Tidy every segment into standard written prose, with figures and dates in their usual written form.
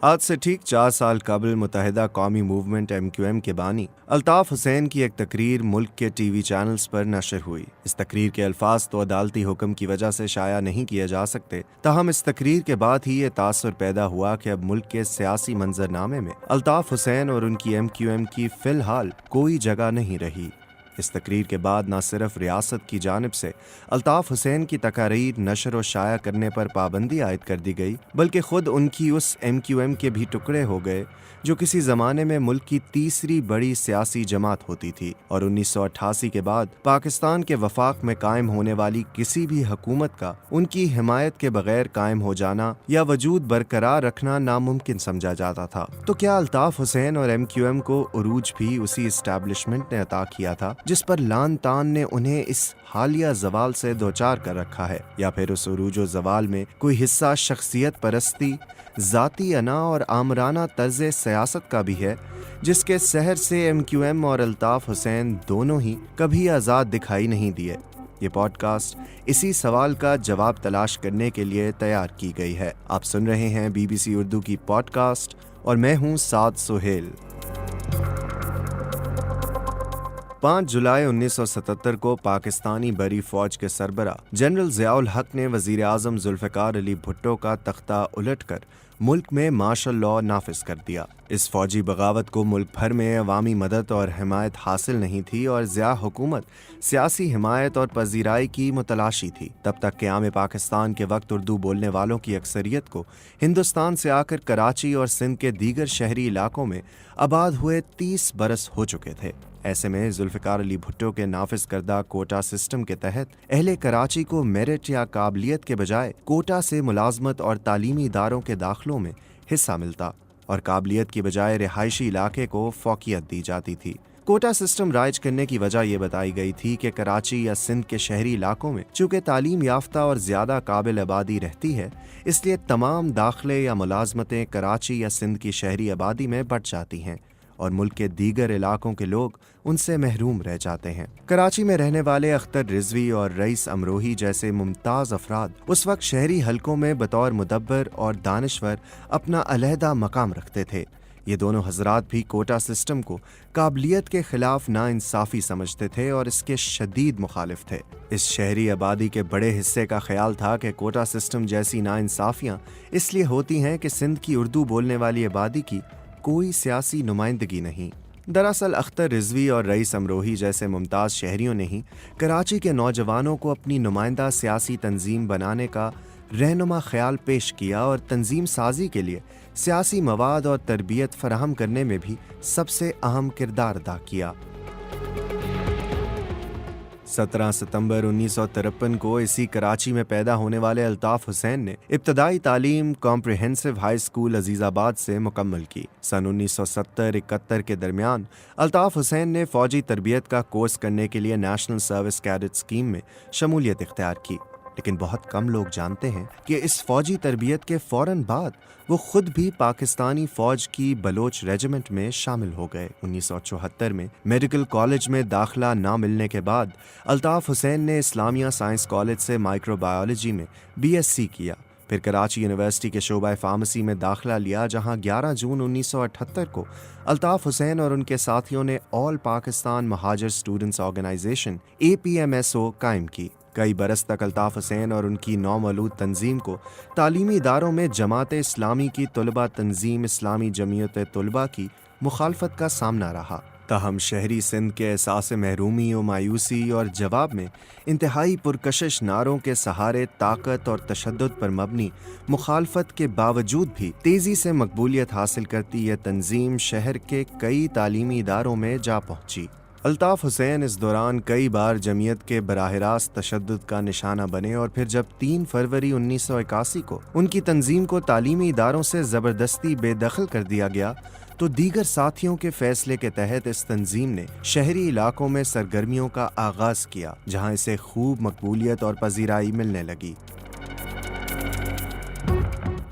آج سے ٹھیک 4 سال قبل متحدہ قومی موومنٹ MQM کے بانی الطاف حسین کی ایک تقریر ملک کے ٹی وی چینلز پر نشر ہوئی۔ اس تقریر کے الفاظ تو عدالتی حکم کی وجہ سے شائع نہیں کیے جا سکتے، تاہم اس تقریر کے بعد ہی یہ تاثر پیدا ہوا کہ اب ملک کے سیاسی منظرنامے میں الطاف حسین اور ان کی MQM کی فی الحال کوئی جگہ نہیں رہی۔ اس تقریر کے بعد نہ صرف ریاست کی جانب سے الطاف حسین کی تقاریر نشر و شائع کرنے پر پابندی عائد کر دی گئی، بلکہ خود ان کی اس MQM کے بھی ٹکڑے ہو گئے جو کسی زمانے میں ملک کی تیسری بڑی سیاسی جماعت ہوتی تھی، اور 1988 کے بعد پاکستان کے وفاق میں قائم ہونے والی کسی بھی حکومت کا ان کی حمایت کے بغیر قائم ہو جانا یا وجود برقرار رکھنا ناممکن سمجھا جاتا تھا۔ تو کیا الطاف حسین اور MQM کو عروج بھی اسی اسٹیبلشمنٹ نے عطا کیا تھا جس پر لان تان نے انہیں اس حالیہ زوال سے دوچار کر رکھا ہے، یا پھر اس عروج و زوال میں کوئی حصہ شخصیت پرستی، ذاتی انا اور آمرانہ طرز سیاست کا بھی ہے جس کے سحر سے MQM اور الطاف حسین دونوں ہی کبھی آزاد دکھائی نہیں دیے؟ یہ پوڈ کاسٹ اسی سوال کا جواب تلاش کرنے کے لیے تیار کی گئی ہے۔ آپ سن رہے ہیں BBC اردو کی پوڈ کاسٹ اور میں ہوں سعد سہیل۔ 5 جولائی 1977 کو پاکستانی بری فوج کے سربراہ جنرل ضیاء الحق نے وزیر اعظم ذوالفقار علی بھٹو کا تختہ الٹ کر ملک میں مارشل لاء نافذ کر دیا۔ اس فوجی بغاوت کو ملک بھر میں عوامی مدد اور حمایت حاصل نہیں تھی، اور ضیاء حکومت سیاسی حمایت اور پذیرائی کی متلاشی تھی۔ تب تک قیام پاکستان کے وقت اردو بولنے والوں کی اکثریت کو ہندوستان سے آ کر کراچی اور سندھ کے دیگر شہری علاقوں میں آباد ہوئے 30 برس ہو چکے تھے۔ ایسے میں ذوالفقار علی بھٹو کے نافذ کردہ کوٹا سسٹم کے تحت اہل کراچی کو میرٹ یا قابلیت کے بجائے کوٹا سے ملازمت اور تعلیمی اداروں کے داخلوں میں حصہ ملتا، اور قابلیت کی بجائے رہائشی علاقے کو فوقیت دی جاتی تھی۔ کوٹا سسٹم رائج کرنے کی وجہ یہ بتائی گئی تھی کہ کراچی یا سندھ کے شہری علاقوں میں چونکہ تعلیم یافتہ اور زیادہ قابل آبادی رہتی ہے، اس لیے تمام داخلے یا ملازمتیں کراچی یا سندھ کی شہری آبادی میں بٹ جاتی ہیں، اور ملک کے دیگر علاقوں کے لوگ ان سے محروم رہ جاتے ہیں۔ کراچی میں رہنے والے اختر رضوی اور رئیس امروہی جیسے ممتاز افراد اس وقت شہری حلقوں میں بطور مدبر اور دانشور اپنا علیحدہ مقام رکھتے تھے۔ یہ دونوں حضرات بھی کوٹا سسٹم کو قابلیت کے خلاف ناانصافی سمجھتے تھے اور اس کے شدید مخالف تھے۔ اس شہری آبادی کے بڑے حصے کا خیال تھا کہ کوٹا سسٹم جیسی ناانصافیاں اس لیے ہوتی ہیں کہ سندھ کی اردو بولنے والی آبادی کی کوئی سیاسی نمائندگی نہیں۔ دراصل اختر رضوی اور رئیس امروہی جیسے ممتاز شہریوں نے ہی کراچی کے نوجوانوں کو اپنی نمائندہ سیاسی تنظیم بنانے کا رہنما خیال پیش کیا، اور تنظیم سازی کے لیے سیاسی مواد اور تربیت فراہم کرنے میں بھی سب سے اہم کردار ادا کیا۔ 17 ستمبر 1953 کو اسی کراچی میں پیدا ہونے والے الطاف حسین نے ابتدائی تعلیم کمپریہنسو ہائی اسکول عزیز آباد سے مکمل کی۔ سن 1970-71 کے درمیان الطاف حسین نے فوجی تربیت کا کورس کرنے کے لیے نیشنل سروس کیڈٹ اسکیم میں شمولیت اختیار کی، لیکن بہت کم لوگ جانتے ہیں کہ اس فوجی تربیت کے فوراً بعد وہ خود بھی پاکستانی فوج کی بلوچ ریجیمنٹ میں شامل ہو گئے۔ 1974 میں میڈیکل کالج میں داخلہ نہ ملنے کے بعد الطاف حسین نے اسلامیہ سائنس کالج سے مائکرو بایولوجی میں BSc کیا، پھر کراچی یونیورسٹی کے شعبہ فارمیسی میں داخلہ لیا، جہاں 11 جون 1978 کو الطاف حسین اور ان کے ساتھیوں نے آل پاکستان مہاجر اسٹوڈنٹس آرگنائزیشن APMSO قائم کی۔ کئی برس تک الطاف حسین اور ان کی نومولود تنظیم کو تعلیمی اداروں میں جماعت اسلامی کی طلبہ تنظیم اسلامی جمعیت طلبہ کی مخالفت کا سامنا رہا، تاہم شہری سندھ کے احساس محرومی و مایوسی اور جواب میں انتہائی پرکشش نعروں کے سہارے طاقت اور تشدد پر مبنی مخالفت کے باوجود بھی تیزی سے مقبولیت حاصل کرتی یہ تنظیم شہر کے کئی تعلیمی اداروں میں جا پہنچی۔ الطاف حسین اس دوران کئی بار جمعیت کے براہ راست تشدد کا نشانہ بنے، اور پھر جب 3 فروری 1981 کو ان کی تنظیم کو تعلیمی اداروں سے زبردستی بے دخل کر دیا گیا، تو دیگر ساتھیوں کے فیصلے کے تحت اس تنظیم نے شہری علاقوں میں سرگرمیوں کا آغاز کیا، جہاں اسے خوب مقبولیت اور پذیرائی ملنے لگی۔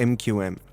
MQM,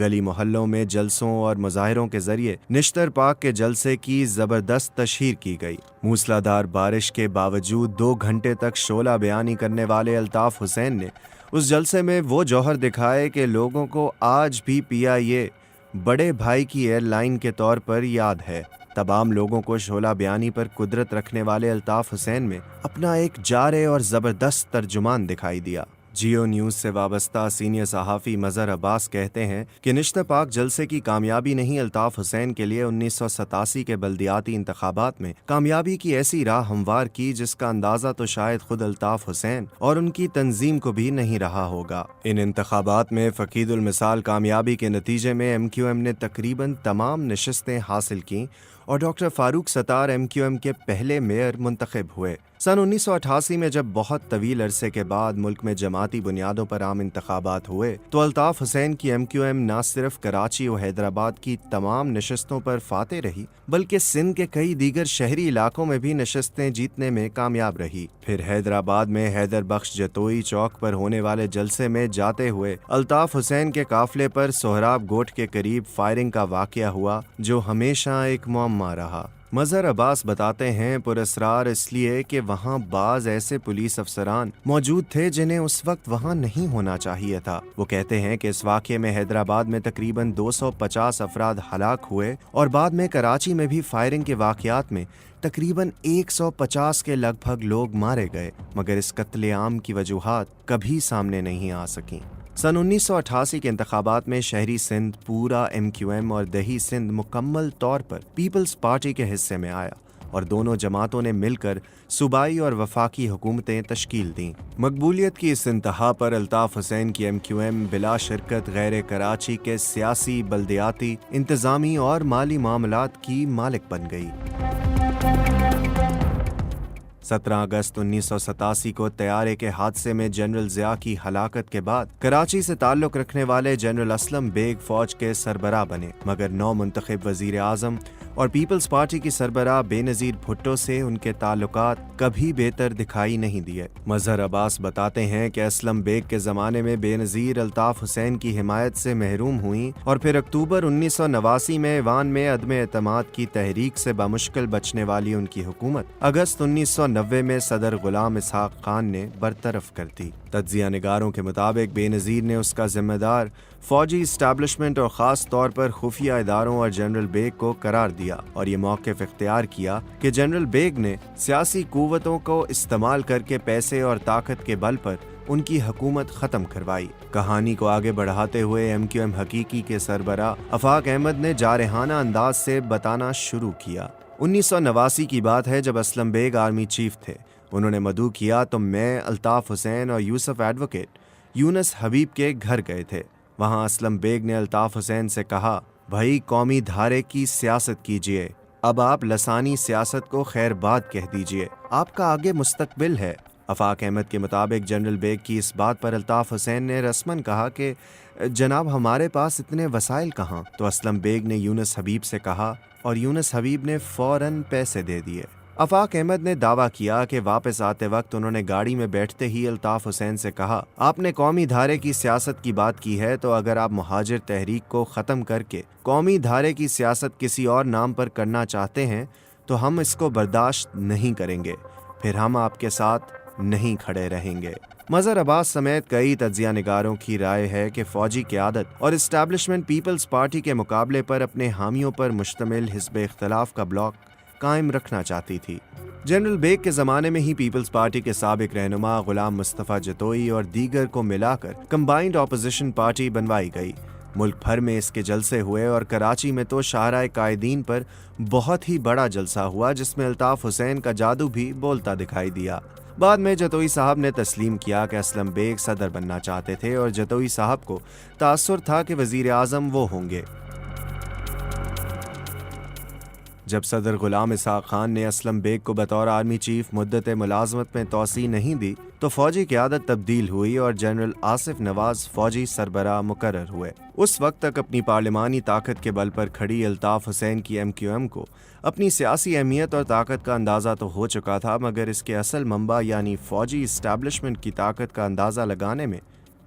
گلی محلوں میں جلسوں اور مظاہروں کے ذریعے نشتر پاک کے جلسے کی زبردست تشہیر کی گئی۔ موسلادھار بارش کے باوجود 2 گھنٹے تک شعلہ بیانی کرنے والے الطاف حسین نے اس جلسے میں وہ جوہر دکھائے کہ لوگوں کو آج بھی PIA بڑے بھائی کی ایئر لائن کے طور پر یاد ہے۔ تمام لوگوں کو شعلہ بیانی پر قدرت رکھنے والے الطاف حسین میں اپنا ایک جارے اور زبردست ترجمان دکھائی دیا۔ جیو نیوز سے وابستہ سینئر صحافی مظہر عباس کہتے ہیں کہ نشتر پاک جلسے کی کامیابی نہیں الطاف حسین کے لیے 1987 کے بلدیاتی انتخابات میں کامیابی کی ایسی راہ ہموار کی جس کا اندازہ تو شاید خود الطاف حسین اور ان کی تنظیم کو بھی نہیں رہا ہوگا۔ ان انتخابات میں فقید المثال کامیابی کے نتیجے میں MQM نے تقریباً تمام نشستیں حاصل کیں اور ڈاکٹر فاروق ستار MQM کے پہلے میئر منتخب ہوئے۔ سن 1988 میں جب بہت طویل عرصے کے بعد ملک میں جماعتی بنیادوں پر عام انتخابات ہوئے تو الطاف حسین کی MQM نہ صرف کراچی و حیدرآباد کی تمام نشستوں پر فاتح رہی بلکہ سندھ کے کئی دیگر شہری علاقوں میں بھی نشستیں جیتنے میں کامیاب رہی۔ پھر حیدرآباد میں حیدر بخش جتوئی چوک پر ہونے والے جلسے میں جاتے ہوئے الطاف حسین کے قافلے پر سہراب گوٹھ کے قریب فائرنگ کا واقعہ ہوا جو ہمیشہ ایک معمہ رہا۔ مظہر عباس بتاتے ہیں پراسرار اس لیے کہ وہاں بعض ایسے پولیس افسران موجود تھے جنہیں اس وقت وہاں نہیں ہونا چاہیے تھا۔ وہ کہتے ہیں کہ اس واقعے میں حیدرآباد میں تقریباً 250 افراد ہلاک ہوئے اور بعد میں کراچی میں بھی فائرنگ کے واقعات میں تقریباً 150 کے لگ بھگ لوگ مارے گئے، مگر اس قتل عام کی وجوہات کبھی سامنے نہیں آ سکیں۔ سن 1988 کے انتخابات میں شہری سندھ پورا MQM اور دیہی سندھ مکمل طور پر پیپلز پارٹی کے حصے میں آیا اور دونوں جماعتوں نے مل کر صوبائی اور وفاقی حکومتیں تشکیل دیں۔ مقبولیت کی اس انتہا پر الطاف حسین کی MQM بلا شرکت غیر کراچی کے سیاسی، بلدیاتی، انتظامی اور مالی معاملات کی مالک بن گئی۔ 17 اگست 1987 کو طیارے کے حادثے میں جنرل ضیاء کی ہلاکت کے بعد کراچی سے تعلق رکھنے والے جنرل اسلم بیگ فوج کے سربراہ بنے، مگر نو منتخب وزیر اعظم اور پیپلز پارٹی کی سربراہ بے نظیر بھٹو سے ان کے تعلقات کبھی بہتر دکھائی نہیں دیے۔ مظہر عباس بتاتے ہیں کہ اسلم بیگ کے زمانے میں بے نظیر الطاف حسین کی حمایت سے محروم ہوئیں اور پھر اکتوبر 1989 میں ایوان میں عدم اعتماد کی تحریک سے بمشکل بچنے والی ان کی حکومت اگست 1990 میں صدر غلام اسحاق خان نے برطرف کر دی۔ تجزیہ نگاروں کے مطابق بے نظیر نے اس کا ذمہ دار فوجی اسٹیبلشمنٹ اور خاص طور پر خفیہ اداروں اور جنرل بیگ کو قرار دیا اور یہ موقف اختیار کیا کہ جنرل بیگ نے سیاسی قوتوں کو استعمال کر کے پیسے اور طاقت کے بل پر ان کی حکومت ختم کروائی۔ کہانی کو آگے بڑھاتے ہوئے MQM حقیقی کے سربراہ آفاق احمد نے جارحانہ انداز سے بتانا شروع کیا۔ 1989 کی بات ہے جب اسلم بیگ آرمی چیف تھے۔ انہوں نے مدعو کیا تو میں، الطاف حسین اور یوسف ایڈوکیٹ یونس حبیب کے گھر گئے تھے۔ وہاں اسلم بیگ نے الطاف حسین سے کہا، بھائی قومی دھارے کی سیاست کیجئے، اب آپ لسانی سیاست کو خیر باد کہہ دیجئے، آپ کا آگے مستقبل ہے۔ آفاق احمد کے مطابق جنرل بیگ کی اس بات پر الطاف حسین نے رسماً کہا کہ جناب ہمارے پاس اتنے وسائل کہاں، تو اسلم بیگ نے یونس حبیب سے کہا اور یونس حبیب نے فوراً پیسے دے دیے۔ آفاق احمد نے دعویٰ کیا کہ واپس آتے وقت انہوں نے گاڑی میں بیٹھتے ہی الطاف حسین سے کہا، آپ نے قومی دھارے کی سیاست کی بات کی ہے تو اگر آپ مہاجر تحریک کو ختم کر کے قومی دھارے کی سیاست کسی اور نام پر کرنا چاہتے ہیں تو ہم اس کو برداشت نہیں کریں گے، پھر ہم آپ کے ساتھ نہیں کھڑے رہیں گے۔ مظہر عباس سمیت کئی تجزیہ نگاروں کی رائے ہے کہ فوجی قیادت اور اسٹیبلشمنٹ پیپلز پارٹی کے مقابلے پر اپنے حامیوں پر مشتمل حزب اختلاف کا بلاک قائم رکھنا چاہتی تھی۔ جنرل بیگ کے زمانے میں ہی پیپلز پارٹی کے سابق رہنما غلام مصطفیٰ جتوئی اور دیگر کو ملا کر کمبائنڈ اپوزیشن پارٹی بنوائی گئی۔ ملک بھر میں اس کے جلسے ہوئے اور کراچی میں تو شاہراہ قائدین پر بہت ہی بڑا جلسہ ہوا جس میں الطاف حسین کا جادو بھی بولتا دکھائی دیا۔ بعد میں جتوئی صاحب نے تسلیم کیا کہ اسلم بیگ صدر بننا چاہتے تھے اور جتوئی صاحب کو تاثر تھا کہ وزیر اعظم وہ ہوں گے۔ جب صدر غلام اسحاق خان نے اسلم بیگ کو بطور آرمی چیف مدت ملازمت میں توسیع نہیں دی تو فوجی قیادت تبدیل ہوئی اور جنرل آصف نواز فوجی سربراہ مقرر ہوئے۔ اس وقت تک اپنی پارلیمانی طاقت کے بل پر کھڑی الطاف حسین کی MQM کو اپنی سیاسی اہمیت اور طاقت کا اندازہ تو ہو چکا تھا، مگر اس کے اصل منبع یعنی فوجی اسٹیبلشمنٹ کی طاقت کا اندازہ لگانے میں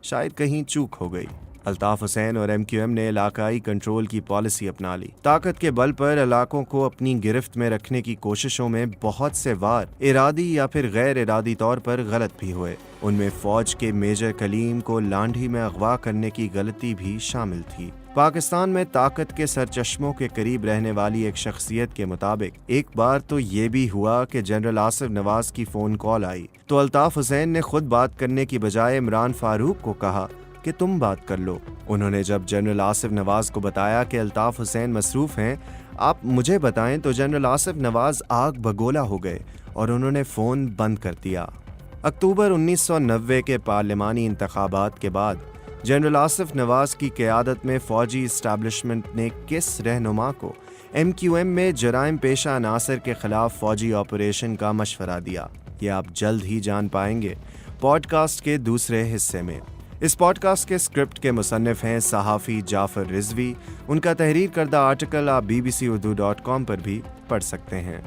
شاید کہیں چوک ہو گئی۔ الطاف حسین اور MQM نے علاقائی کنٹرول کی پالیسی اپنا لی۔ طاقت کے بل پر علاقوں کو اپنی گرفت میں رکھنے کی کوششوں میں بہت سے وار ارادی یا پھر غیر ارادی طور پر غلط بھی ہوئے۔ ان میں فوج کے میجر کلیم کو لانڈھی میں اغوا کرنے کی غلطی بھی شامل تھی۔ پاکستان میں طاقت کے سرچشموں کے قریب رہنے والی ایک شخصیت کے مطابق ایک بار تو یہ بھی ہوا کہ جنرل آصف نواز کی فون کال آئی تو الطاف حسین نے خود بات کرنے کی بجائے عمران فاروق کو کہا کہ تم بات کر لو۔ انہوں نے جب جنرل آصف نواز کو بتایا کہ الطاف حسین مصروف ہیں، آپ مجھے بتائیں، تو جنرل آصف نواز آگ بگولا ہو گئے اور انہوں نے فون بند کر دیا۔ اکتوبر 1990 کے پارلیمانی انتخابات کے بعد جنرل آصف نواز کی قیادت میں فوجی اسٹیبلشمنٹ نے کس رہنما کو MQM میں جرائم پیشہ عناصر کے خلاف فوجی آپریشن کا مشورہ دیا؟ یہ آپ جلد ہی جان پائیں گے پوڈ کاسٹ کے دوسرے حصے میں۔ اس پوڈ کاسٹ کے اسکرپٹ کے مصنف ہیں صحافی جعفر رضوی۔ ان کا تحریر کردہ آرٹیکل آپ BBC Urdu.com پر بھی پڑھ سکتے ہیں۔